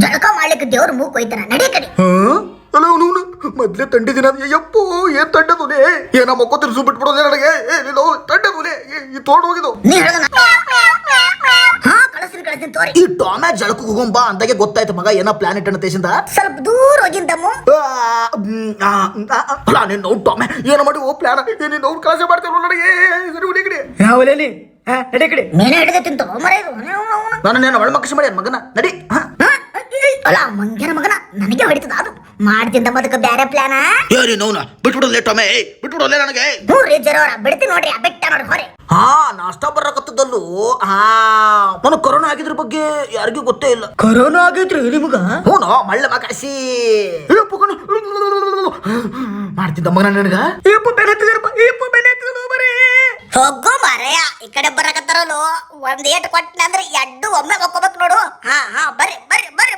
ಜಳಕ ಮಾಡ್ಲಿಕ್ಕೆ ದೇವ್ರ ಮೂಗ್ ಕೊಯ್ತಾನ ನಡಿ ಕಡೆ. ಅಲ್ಲ ಅವನು ಮೊದ್ಲೇ ತಂಡಿ ದಿನ ಯಪ್ಪೋ ಏನ್ ತಂಡದುಲೆ ಏನ ಮಕ್ಕೋ ತಿರ್ಸು ಬಿಟ್ಬಿಡೋದೇ ನನಗೆ ನೀನು ತಂಡದುಲೆ ಈ ತೋಡ್ ಹೋಗಿದ್ದು ನೀ ಹೇಳ್ದ ಹಾ ಕಳಿಸ್ತೀನಿ ತೋರಿ. ಈ ಟಾಮ್ಯಾ ಜಳಕ ಹೋಗೊಂಬಾ ಅಂದಾಗೆ ಗೊತ್ತಾಯ್ತು ಮಗ ಏನೋ ಪ್ಲಾನೆಟ್ ಅನ್ನ ತೇಸಿಂದ ಸ್ವಲ್ಪ ದೂರ ಹೋಗಿದ್ದಮ್ಮು. ಅಲ್ಲ ನೀನ್ ನೋಡ್ ಟಾಮ್ಯಾ ಏನ ಮಾಡಿ ಓ ಪ್ಲಾನ್ ನೀನ್ ನೋಡ್ ಕಳಸ ಮಾಡ್ತೇವೆ ನನಗೆ ಸರಿ ಹುಡಿ ಕಡೆ ಯಾವಲೇಲಿ ನಡಿ ಕಡೆ ಮೀನೇ ಹಿಡಿದ ತಿಂತ ಮರ ಇದು ನಾನು ಒಳಮಕ್ಕಿ ಮಾಡಿ ಮಗನ ನಡಿ ಅಲ್ಲ ಮಂಗ್ಯನ ಮಗನ ನನಗೆ ಹೊಡಿತದ ಅದು ಮಾಡ್ತಿಂದ ಬದಕ ಬ್ಯಾರೆ ಪ್ಲಾನ. ಏರಿ ನೋನ ಬಿಟ್ಬಿಡೋಲ್ಲ ಟಾಮೆ ಬಿಟ್ಬಿಡೋಲ್ಲ ನನಗೆ. ಹ್ಞೂ ರೀ ಜರೋರ ಬಿಡ್ತೀನಿ ನೋಡ್ರಿ ಬೆಟ್ಟ ನೋಡಿ ಹೊರೆ. ಹಾ ನಾಷ್ಟಾ ಬರಕತ್ತದಲ್ಲೂ ನನಗೆ ಕೊರೋನಾ ಆಗಿದ್ರ ಬಗ್ಗೆ ಯಾರಿಗೂ ಗೊತ್ತೇ ಇಲ್ಲ. ಕೊರೋನಾ ಆಗೈತ್ರಿ ನಿಮಗ? ಹೂನೋ ಮಳ್ಳ ಮಕಾಸಿ ಮಾಡ್ತಿದ್ದ ಮಗನ ನನಗ ಹೋಗೋ ಮಾರಯ್ಯ ಈ ಕಡೆ ಬರಕತ್ತಾರಲ್ಲ ಒಂದ್ ಏಟ್ ಕೊಟ್ಟನ ಅಂದ್ರೆ ಎಡ್ಡು ಒಮ್ಮೆ ಹೋಗ್ಕೋಬೇಕು ನೋಡು. ಹಾ ಬರ್ರಿ ಬರ್ರಿ ಬರ್ರಿ